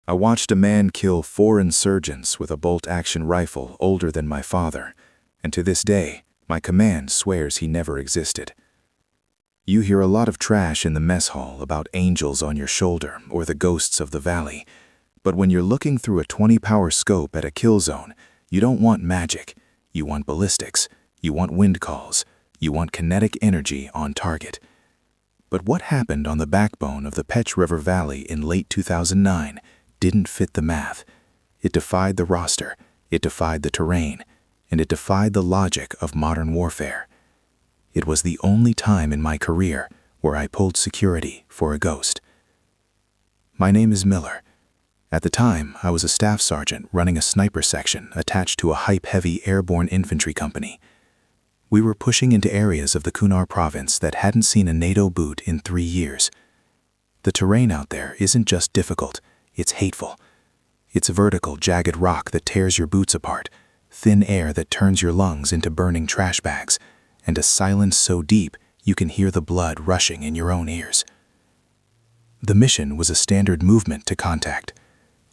I watched a man kill 4 insurgents with a bolt-action rifle older than my father, and to this day, my command swears he never existed. You hear a lot of trash in the mess hall about angels on your shoulder or the ghosts of the valley, but when you're looking through a 20-power scope at a kill zone, you don't want magic, you want ballistics, you want wind calls, you want kinetic energy on target. But what happened on the backbone of the Petch River Valley in late 2009 didn't fit the math. It defied the roster, it defied the terrain, and it defied the logic of modern warfare. It was the only time in my career where I pulled security for a ghost. My name is Miller. At the time, I was a staff sergeant running a sniper section attached to a hype-heavy airborne infantry company. We were pushing into areas of the Kunar province that hadn't seen a NATO boot in 3 years. The terrain out there isn't just difficult, it's hateful. It's vertical, jagged rock that tears your boots apart, thin air that turns your lungs into burning trash bags, and a silence so deep you can hear the blood rushing in your own ears. The mission was a standard movement to contact.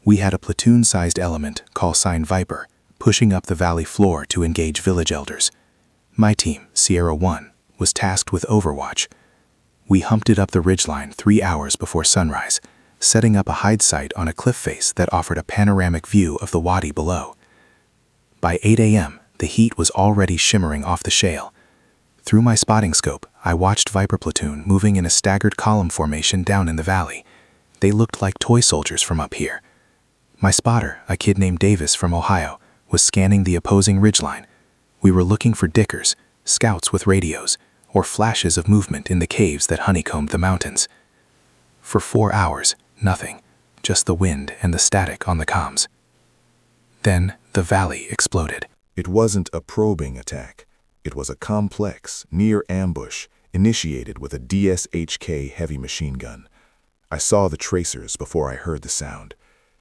We had a platoon-sized element, call sign Viper, pushing up the valley floor to engage village elders. My team, Sierra 1, was tasked with overwatch. We humped it up the ridgeline 3 hours before sunrise, setting up a hide site on a cliff face that offered a panoramic view of the wadi below. By 8 a.m., the heat was already shimmering off the shale. Through my spotting scope, I watched Viper platoon moving in a staggered column formation down in the valley. They looked like toy soldiers from up here. My spotter, a kid named Davis from Ohio, was scanning the opposing ridgeline. We were looking for dickers, scouts with radios, or flashes of movement in the caves that honeycombed the mountains. For 4 hours, nothing, just the wind and the static on the comms. Then the valley exploded. It wasn't a probing attack. It was a complex, near ambush, initiated with a DSHK heavy machine gun. I saw the tracers before I heard the sound.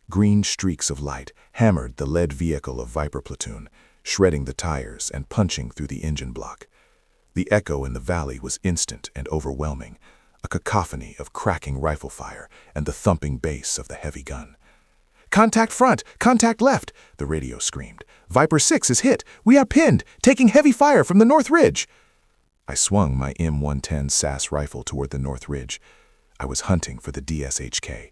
Green streaks of light hammered the lead vehicle of Viper platoon, shredding the tires and punching through the engine block. The echo in the valley was instant and overwhelming, a cacophony of cracking rifle fire and the thumping bass of the heavy gun. "Contact front! Contact left!" the radio screamed. "Viper 6 is hit! We are pinned! Taking heavy fire from the North Ridge!" I swung my M110 SAS rifle toward the North Ridge. I was hunting for the DSHK.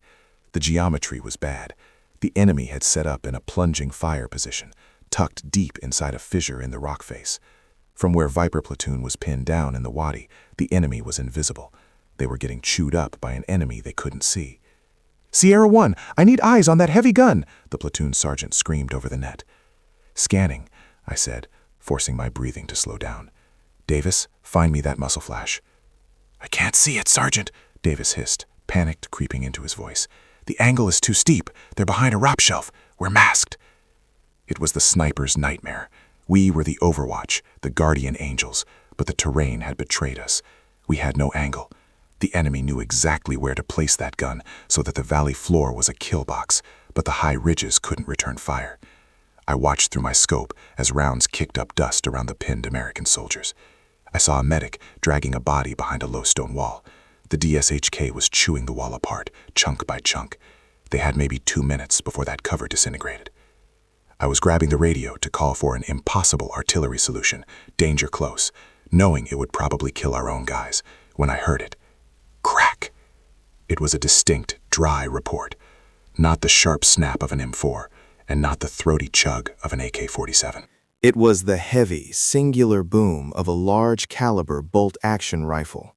The geometry was bad. The enemy had set up in a plunging fire position, tucked deep inside a fissure in the rock face. From where Viper platoon was pinned down in the wadi, the enemy was invisible. They were getting chewed up by an enemy they couldn't see. "Sierra 1, I need eyes on that heavy gun!" the platoon sergeant screamed over the net. "Scanning," I said, forcing my breathing to slow down. "Davis, find me that muzzle flash." "I can't see it, Sergeant," Davis hissed, panicked creeping into his voice. "The angle is too steep. They're behind a rock shelf. We're masked." It was the sniper's nightmare. We were the Overwatch, the guardian angels, but the terrain had betrayed us. We had no angle. The enemy knew exactly where to place that gun so that the valley floor was a kill box, but the high ridges couldn't return fire. I watched through my scope as rounds kicked up dust around the pinned American soldiers. I saw a medic dragging a body behind a low stone wall. The DSHK was chewing the wall apart, chunk by chunk. They had maybe 2 minutes before that cover disintegrated. I was grabbing the radio to call for an impossible artillery solution, danger close, knowing it would probably kill our own guys, when I heard it. Crack! It was a distinct, dry report. Not the sharp snap of an M4, and not the throaty chug of an AK-47. It was the heavy, singular boom of a large-caliber bolt-action rifle.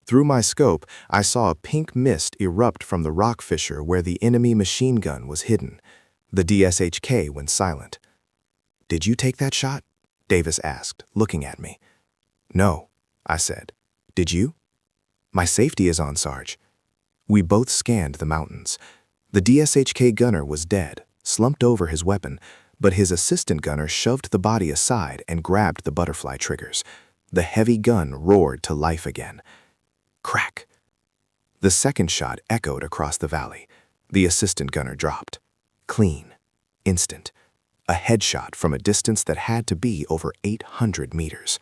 Through my scope, I saw a pink mist erupt from the rock fissure where the enemy machine gun was hidden. The DSHK went silent. "Did you take that shot?" Davis asked, looking at me. "No," I said. "Did you?" "My safety is on, Sarge." We both scanned the mountains. The DSHK gunner was dead, slumped over his weapon, but his assistant gunner shoved the body aside and grabbed the butterfly triggers. The heavy gun roared to life again. Crack! The second shot echoed across the valley. The assistant gunner dropped. Clean. Instant. A headshot from a distance that had to be over 800 meters.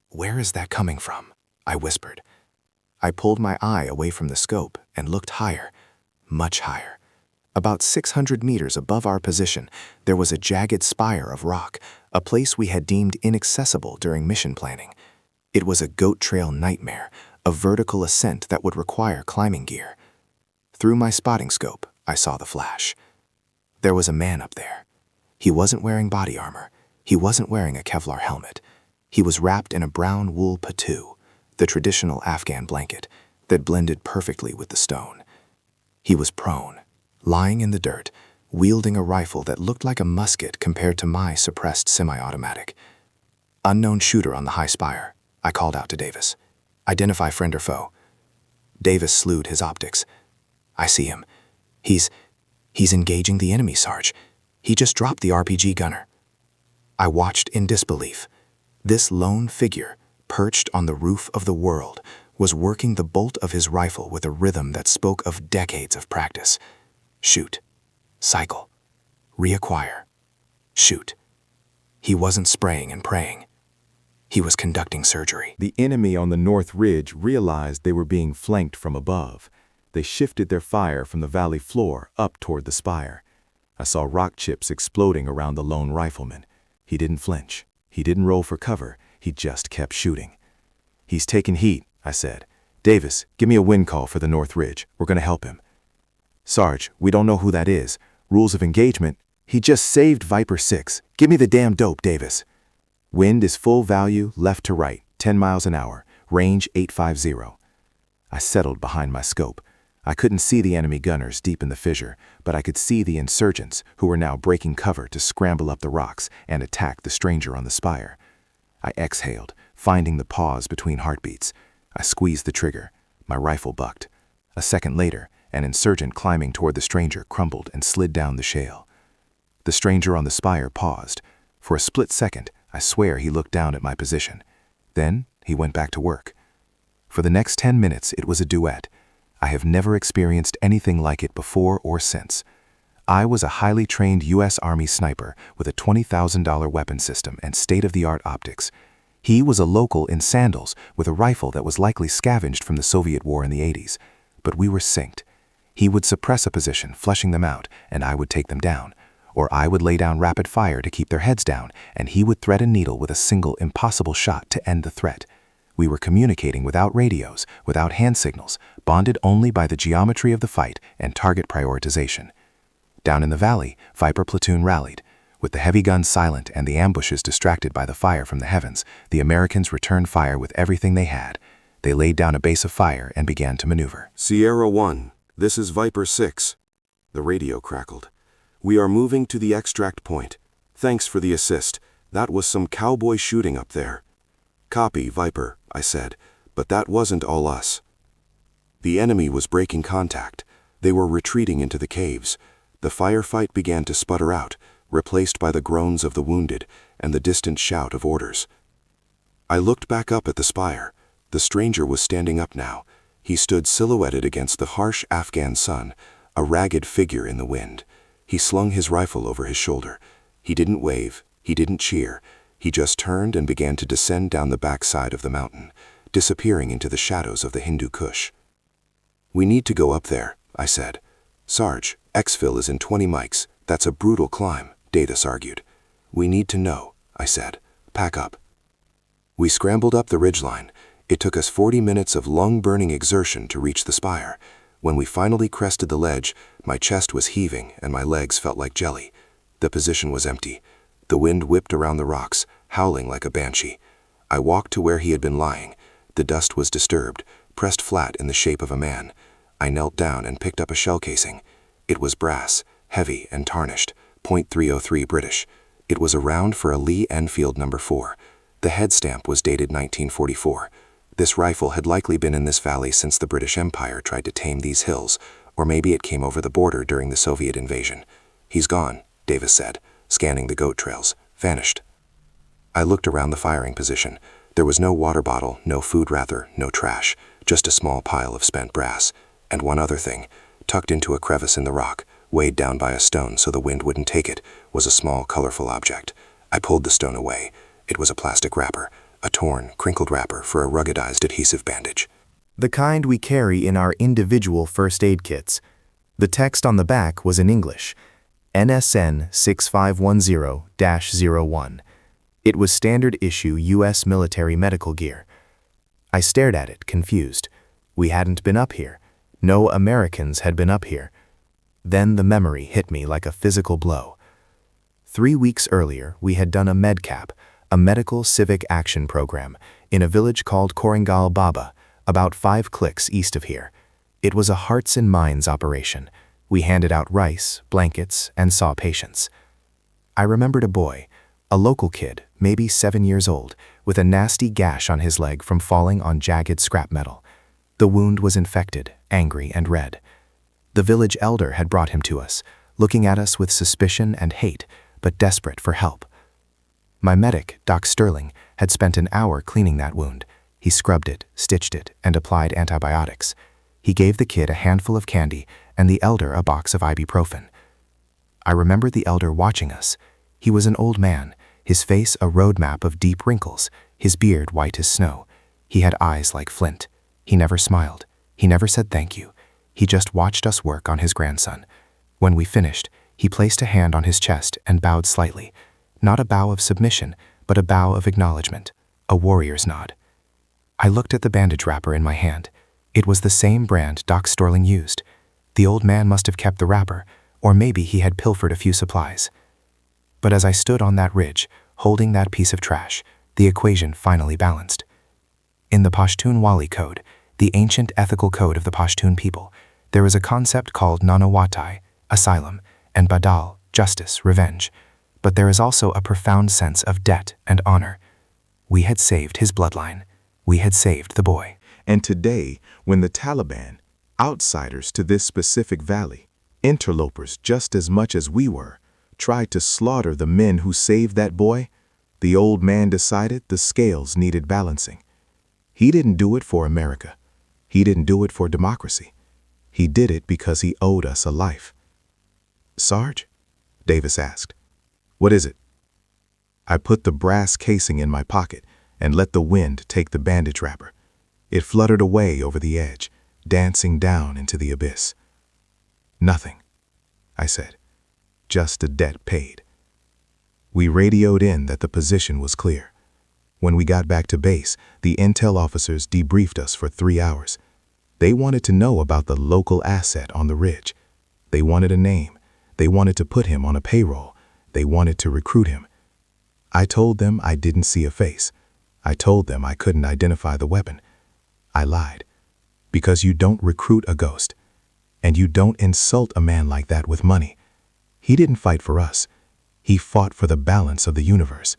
"Where is that coming from?" I whispered. I pulled my eye away from the scope and looked higher, much higher. About 600 meters above our position, there was a jagged spire of rock, a place we had deemed inaccessible during mission planning. It was a goat trail nightmare, a vertical ascent that would require climbing gear. Through my spotting scope, I saw the flash. There was a man up there. He wasn't wearing body armor. He wasn't wearing a Kevlar helmet. He was wrapped in a brown wool patoo, the traditional Afghan blanket that blended perfectly with the stone. He was prone, lying in the dirt, wielding a rifle that looked like a musket compared to my suppressed semi-automatic. "Unknown shooter on the high spire," I called out to Davis. "Identify friend or foe." Davis slewed his optics. "I see him. He's engaging the enemy, Sarge. He just dropped the RPG gunner." I watched in disbelief. This lone figure, perched on the roof of the world, was working the bolt of his rifle with a rhythm that spoke of decades of practice. Shoot. Cycle. Reacquire. Shoot. He wasn't spraying and praying. He was conducting surgery. The enemy on the north ridge realized they were being flanked from above. They shifted their fire from the valley floor up toward the spire. I saw rock chips exploding around the lone rifleman. He didn't flinch. He didn't roll for cover. He just kept shooting. "He's taking heat," I said. "Davis, give me a wind call for the north ridge. We're going to help him." "Sarge, we don't know who that is. Rules of engagement. He just saved Viper 6. Give me the damn dope, Davis." "Wind is full value, left to right, 10 miles an hour. Range 850. I settled behind my scope. I couldn't see the enemy gunners deep in the fissure, but I could see the insurgents who were now breaking cover to scramble up the rocks and attack the stranger on the spire. I exhaled, finding the pause between heartbeats. I squeezed the trigger. My rifle bucked. A second later, an insurgent climbing toward the stranger crumbled and slid down the shale. The stranger on the spire paused. For a split second, I swear he looked down at my position. Then he went back to work. For the next 10 minutes, it was a duet. I have never experienced anything like it before or since. I was a highly trained U.S. Army sniper with a $20,000 weapon system and state-of-the-art optics. He was a local in sandals with a rifle that was likely scavenged from the Soviet war in the 80s. But we were synced. He would suppress a position, flushing them out, and I would take them down. Or I would lay down rapid fire to keep their heads down, and he would thread a needle with a single impossible shot to end the threat. We were communicating without radios, without hand signals, bonded only by the geometry of the fight and target prioritization. Down in the valley, Viper platoon rallied. With the heavy guns silent and the ambushes distracted by the fire from the heavens, the Americans returned fire with everything they had. They laid down a base of fire and began to maneuver. "Sierra 1, this is Viper 6. The radio crackled. "We are moving to the extract point. Thanks for the assist. That was some cowboy shooting up there." "Copy, Viper," I said, but that wasn't all us. The enemy was breaking contact. They were retreating into the caves. The firefight began to sputter out, replaced by the groans of the wounded and the distant shout of orders. I looked back up at the spire. The stranger was standing up now. He stood silhouetted against the harsh Afghan sun, a ragged figure in the wind. He slung his rifle over his shoulder. He didn't wave. He didn't cheer. He just turned and began to descend down the backside of the mountain, disappearing into the shadows of the Hindu Kush. "We need to go up there," I said. "Sarge, exfil is in 20 mics. That's a brutal climb," Davis argued. "We need to know," I said. "Pack up." We scrambled up the ridgeline. It took us 40 minutes of lung-burning exertion to reach the spire. When we finally crested the ledge, my chest was heaving and my legs felt like jelly. The position was empty. The wind whipped around the rocks, howling like a banshee. I walked to where he had been lying. The dust was disturbed, pressed flat in the shape of a man. I knelt down and picked up a shell casing. It was brass, heavy and tarnished, .303 British. It was a round for a Lee Enfield No. 4. The head stamp was dated 1944. This rifle had likely been in this valley since the British Empire tried to tame these hills, or maybe it came over the border during the Soviet invasion. "He's gone," Davis said, scanning the goat trails. "Vanished." I looked around the firing position. There was no water bottle, no food wrapper, no trash, just a small pile of spent brass. And one other thing, tucked into a crevice in the rock, weighed down by a stone so the wind wouldn't take it, was a small, colorful object. I pulled the stone away. It was a plastic wrapper, a torn, crinkled wrapper for a ruggedized adhesive bandage. The kind we carry in our individual first aid kits. The text on the back was in English, NSN 6510-01. It was standard issue U.S. military medical gear. I stared at it, confused. We hadn't been up here. No Americans had been up here. Then the memory hit me like a physical blow. 3 weeks earlier, we had done a medcap, a medical civic action program, in a village called Korangal Baba, about 5 clicks east of here. It was a hearts and minds operation. We handed out rice, blankets, and saw patients. I remembered a boy, a local kid, maybe 7 years old, with a nasty gash on his leg from falling on jagged scrap metal. The wound was infected, angry, and red. The village elder had brought him to us, looking at us with suspicion and hate, but desperate for help. My medic, Doc Sterling, had spent an hour cleaning that wound. He scrubbed it, stitched it, and applied antibiotics. He gave the kid a handful of candy and the elder a box of ibuprofen. I remember the elder watching us. He was an old man, his face a road map of deep wrinkles, his beard white as snow. He had eyes like flint. He never smiled. He never said thank you. He just watched us work on his grandson. When we finished, he placed a hand on his chest and bowed slightly. Not a bow of submission, but a bow of acknowledgement, a warrior's nod. I looked at the bandage wrapper in my hand. It was the same brand Doc Sterling used. The old man must have kept the wrapper, or maybe he had pilfered a few supplies. But as I stood on that ridge, holding that piece of trash, the equation finally balanced. In the Pashtun Wali Code, the ancient ethical code of the Pashtun people, there is a concept called Nanawatai, asylum, and Badal, justice, revenge. But there is also a profound sense of debt and honor. We had saved his bloodline. We had saved the boy. And today, when the Taliban, outsiders to this specific valley, interlopers just as much as we were, tried to slaughter the men who saved that boy, the old man decided the scales needed balancing. He didn't do it for America. He didn't do it for democracy. He did it because he owed us a life. "Sarge?" Davis asked. "What is it?" I put the brass casing in my pocket and let the wind take the bandage wrapper. It fluttered away over the edge, dancing down into the abyss. "Nothing," I said. "Just a debt paid." We radioed in that the position was clear. When we got back to base, the intel officers debriefed us for 3 hours. They wanted to know about the local asset on the ridge. They wanted a name. They wanted to put him on a payroll. They wanted to recruit him. I told them I didn't see a face. I told them I couldn't identify the weapon. I lied. Because you don't recruit a ghost. And you don't insult a man like that with money. He didn't fight for us. He fought for the balance of the universe.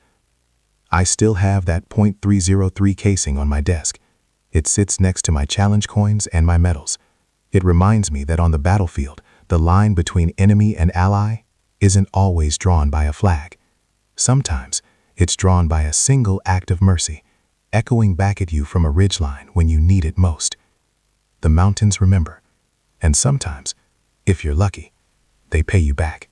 I still have that .303 casing on my desk. It sits next to my challenge coins and my medals. It reminds me that on the battlefield, the line between enemy and ally isn't always drawn by a flag. Sometimes it's drawn by a single act of mercy, echoing back at you from a ridgeline when you need it most. The mountains remember, and sometimes, if you're lucky, they pay you back.